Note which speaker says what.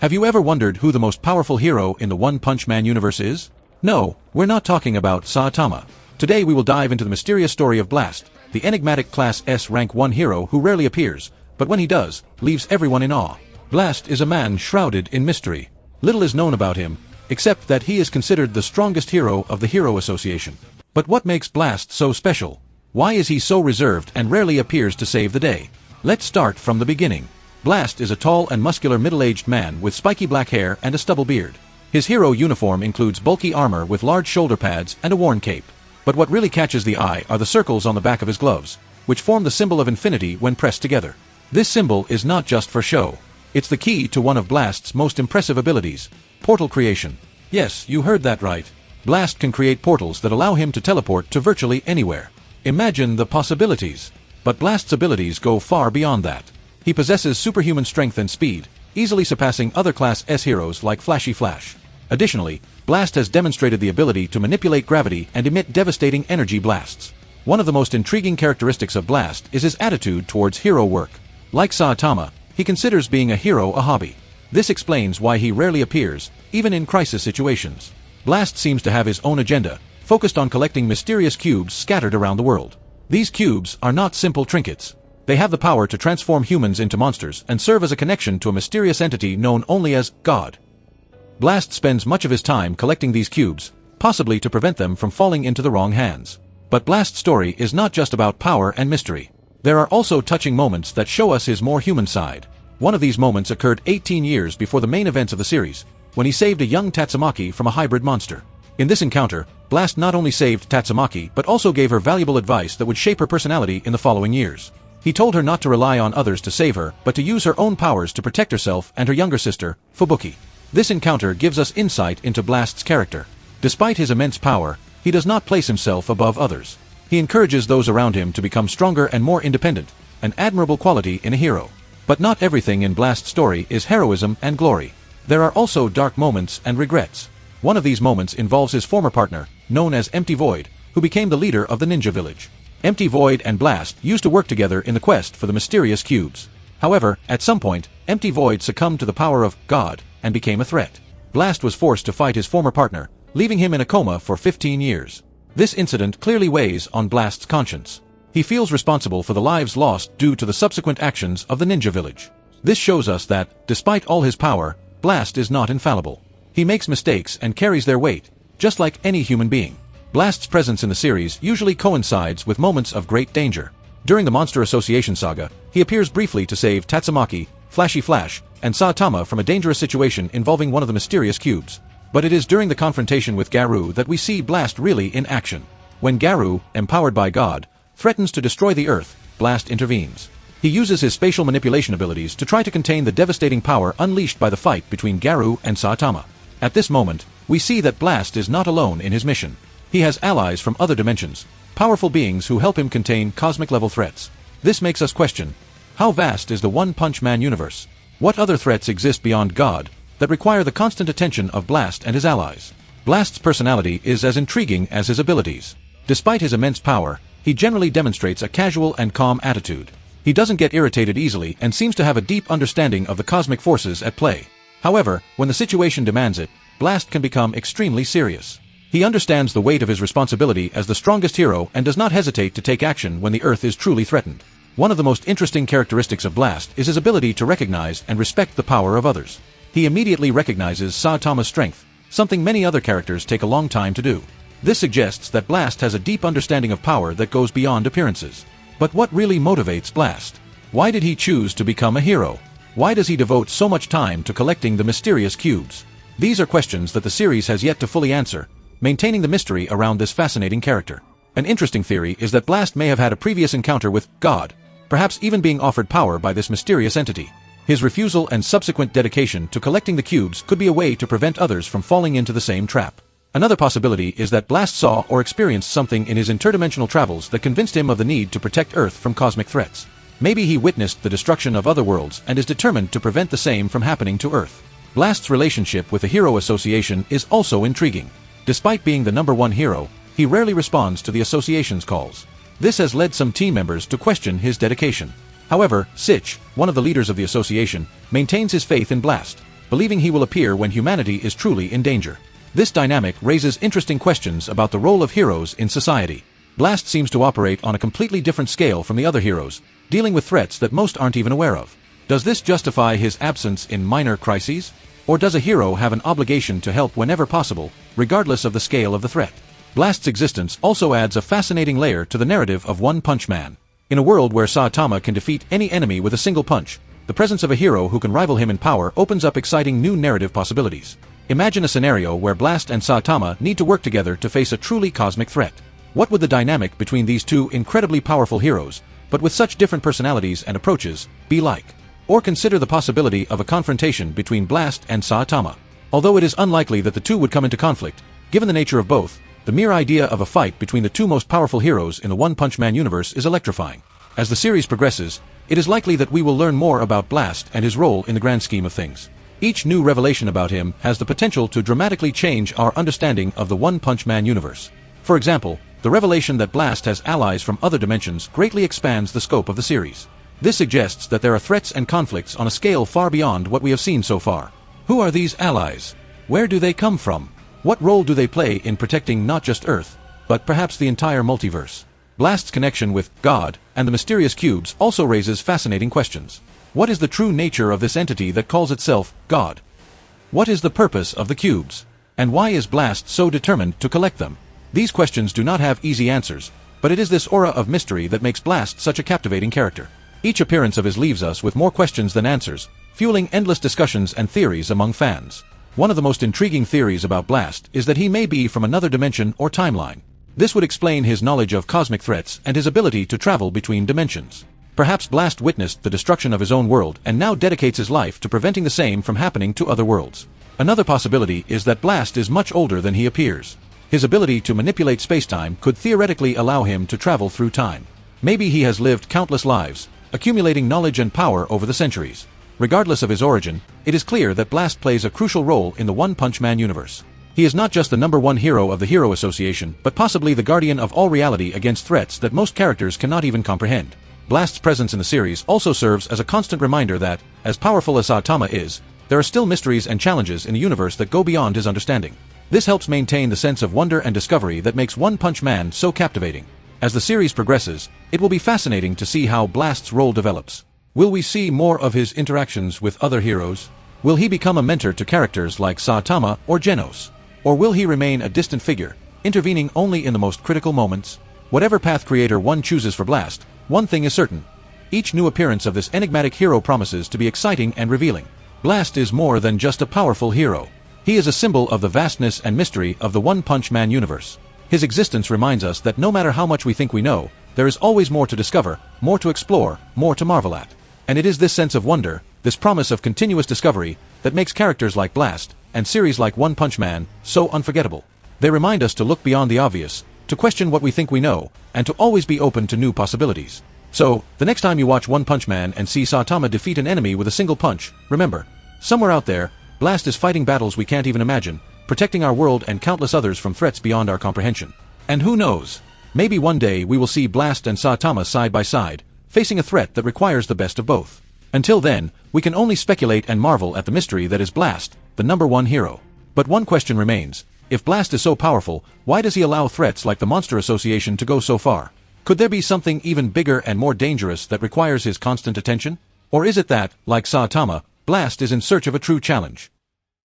Speaker 1: Have you ever wondered who the most powerful hero in the One Punch Man universe is? No, we're not talking about Saitama. Today we will dive into the mysterious story of Blast, the enigmatic Class S Rank 1 hero who rarely appears, but when he does, leaves everyone in awe. Blast is a man shrouded in mystery. Little is known about him, except that he is considered the strongest hero of the Hero Association. But what makes Blast so special? Why is he so reserved and rarely appears to save the day? Let's start from the beginning. Blast is a tall and muscular middle-aged man with spiky black hair and a stubble beard. His hero uniform includes bulky armor with large shoulder pads and a worn cape. But what really catches the eye are the circles on the back of his gloves, which form the symbol of infinity when pressed together. This symbol is not just for show. It's the key to one of Blast's most impressive abilities, portal creation. Yes, you heard that right. Blast can create portals that allow him to teleport to virtually anywhere. Imagine the possibilities. But Blast's abilities go far beyond that. He possesses superhuman strength and speed, easily surpassing other Class S heroes like Flashy Flash. Additionally, Blast has demonstrated the ability to manipulate gravity and emit devastating energy blasts. One of the most intriguing characteristics of Blast is his attitude towards hero work. Like Saitama, he considers being a hero a hobby. This explains why he rarely appears, even in crisis situations. Blast seems to have his own agenda, focused on collecting mysterious cubes scattered around the world. These cubes are not simple trinkets. They have the power to transform humans into monsters and serve as a connection to a mysterious entity known only as God. Blast spends much of his time collecting these cubes, possibly to prevent them from falling into the wrong hands. But Blast's story is not just about power and mystery. There are also touching moments that show us his more human side. One of these moments occurred 18 years before the main events of the series, when he saved a young Tatsumaki from a hybrid monster. In this encounter, Blast not only saved Tatsumaki but also gave her valuable advice that would shape her personality in the following years. He told her not to rely on others to save her, but to use her own powers to protect herself and her younger sister, Fubuki. This encounter gives us insight into Blast's character. Despite his immense power, he does not place himself above others. He encourages those around him to become stronger and more independent, an admirable quality in a hero. But not everything in Blast's story is heroism and glory. There are also dark moments and regrets. One of these moments involves his former partner, known as Empty Void, who became the leader of the ninja village. Empty Void and Blast used to work together in the quest for the mysterious cubes. However, at some point, Empty Void succumbed to the power of God and became a threat. Blast was forced to fight his former partner, leaving him in a coma for 15 years. This incident clearly weighs on Blast's conscience. He feels responsible for the lives lost due to the subsequent actions of the ninja village. This shows us that, despite all his power, Blast is not infallible. He makes mistakes and carries their weight, just like any human being. Blast's presence in the series usually coincides with moments of great danger. During the Monster Association saga, he appears briefly to save Tatsumaki, Flashy Flash, and Saitama from a dangerous situation involving one of the mysterious cubes. But it is during the confrontation with Garou that we see Blast really in action. When Garou, empowered by God, threatens to destroy the Earth, Blast intervenes. He uses his spatial manipulation abilities to try to contain the devastating power unleashed by the fight between Garou and Saitama. At this moment, we see that Blast is not alone in his mission. He has allies from other dimensions, powerful beings who help him contain cosmic-level threats. This makes us question, how vast is the One Punch Man universe? What other threats exist beyond God that require the constant attention of Blast and his allies? Blast's personality is as intriguing as his abilities. Despite his immense power, he generally demonstrates a casual and calm attitude. He doesn't get irritated easily and seems to have a deep understanding of the cosmic forces at play. However, when the situation demands it, Blast can become extremely serious. He understands the weight of his responsibility as the strongest hero and does not hesitate to take action when the Earth is truly threatened. One of the most interesting characteristics of Blast is his ability to recognize and respect the power of others. He immediately recognizes Saitama's strength, something many other characters take a long time to do. This suggests that Blast has a deep understanding of power that goes beyond appearances. But what really motivates Blast? Why did he choose to become a hero? Why does he devote so much time to collecting the mysterious cubes? These are questions that the series has yet to fully answer, maintaining the mystery around this fascinating character. An interesting theory is that Blast may have had a previous encounter with God, perhaps even being offered power by this mysterious entity. His refusal and subsequent dedication to collecting the cubes could be a way to prevent others from falling into the same trap. Another possibility is that Blast saw or experienced something in his interdimensional travels that convinced him of the need to protect Earth from cosmic threats. Maybe he witnessed the destruction of other worlds and is determined to prevent the same from happening to Earth. Blast's relationship with the Hero Association is also intriguing. Despite being the #1 hero, he rarely responds to the association's calls. This has led some team members to question his dedication. However, Sitch, one of the leaders of the association, maintains his faith in Blast. believing he will appear when humanity is truly in danger. This dynamic raises interesting questions about the role of heroes in society. Blast seems to operate on a completely different scale from the other heroes, dealing with threats that most aren't even aware of. Does this justify his absence in minor crises? Or does a hero have an obligation to help whenever possible, regardless of the scale of the threat? Blast's existence also adds a fascinating layer to the narrative of One Punch Man. In a world where Saitama can defeat any enemy with a single punch, the presence of a hero who can rival him in power opens up exciting new narrative possibilities. Imagine a scenario where Blast and Saitama need to work together to face a truly cosmic threat. What would the dynamic between these two incredibly powerful heroes, but with such different personalities and approaches, be like? Or consider the possibility of a confrontation between Blast and Saitama. Although it is unlikely that the two would come into conflict, given the nature of both, the mere idea of a fight between the two most powerful heroes in the One Punch Man universe is electrifying. As the series progresses, it is likely that we will learn more about Blast and his role in the grand scheme of things. Each new revelation about him has the potential to dramatically change our understanding of the One Punch Man universe. For example, the revelation that Blast has allies from other dimensions greatly expands the scope of the series. This suggests that there are threats and conflicts on a scale far beyond what we have seen so far. Who are these allies? Where do they come from? What role do they play in protecting not just Earth, but perhaps the entire multiverse? Blast's connection with God and the mysterious cubes also raises fascinating questions. What is the true nature of this entity that calls itself God? What is the purpose of the cubes? And why is Blast so determined to collect them? These questions do not have easy answers, but it is this aura of mystery that makes Blast such a captivating character. Each appearance of his leaves us with more questions than answers, fueling endless discussions and theories among fans. One of the most intriguing theories about Blast is that he may be from another dimension or timeline. This would explain his knowledge of cosmic threats and his ability to travel between dimensions. Perhaps Blast witnessed the destruction of his own world and now dedicates his life to preventing the same from happening to other worlds. Another possibility is that Blast is much older than he appears. His ability to manipulate spacetime could theoretically allow him to travel through time. Maybe he has lived countless lives, accumulating knowledge and power over the centuries. Regardless of his origin, it is clear that Blast plays a crucial role in the One Punch Man universe. He is not just the #1 hero of the Hero Association, but possibly the guardian of all reality against threats that most characters cannot even comprehend. Blast's presence in the series also serves as a constant reminder that, as powerful as Saitama is, there are still mysteries and challenges in the universe that go beyond his understanding. This helps maintain the sense of wonder and discovery that makes One Punch Man so captivating. As the series progresses, it will be fascinating to see how Blast's role develops. Will we see more of his interactions with other heroes? Will he become a mentor to characters like Saitama or Genos? Or will he remain a distant figure, intervening only in the most critical moments? Whatever path Creator One chooses for Blast, one thing is certain. Each new appearance of this enigmatic hero promises to be exciting and revealing. Blast is more than just a powerful hero. He is a symbol of the vastness and mystery of the One Punch Man universe. His existence reminds us that no matter how much we think we know, there is always more to discover, more to explore, more to marvel at. And it is this sense of wonder, this promise of continuous discovery, that makes characters like Blast, and series like One Punch Man, so unforgettable. They remind us to look beyond the obvious, to question what we think we know, and to always be open to new possibilities. So, the next time you watch One Punch Man and see Saitama defeat an enemy with a single punch, remember, somewhere out there, Blast is fighting battles we can't even imagine, protecting our world and countless others from threats beyond our comprehension. And who knows? Maybe one day we will see Blast and Saitama side by side, facing a threat that requires the best of both. Until then, we can only speculate and marvel at the mystery that is Blast, the #1 hero. But one question remains. If Blast is so powerful, why does he allow threats like the Monster Association to go so far? Could there be something even bigger and more dangerous that requires his constant attention? Or is it that, like Saitama, Blast is in search of a true challenge?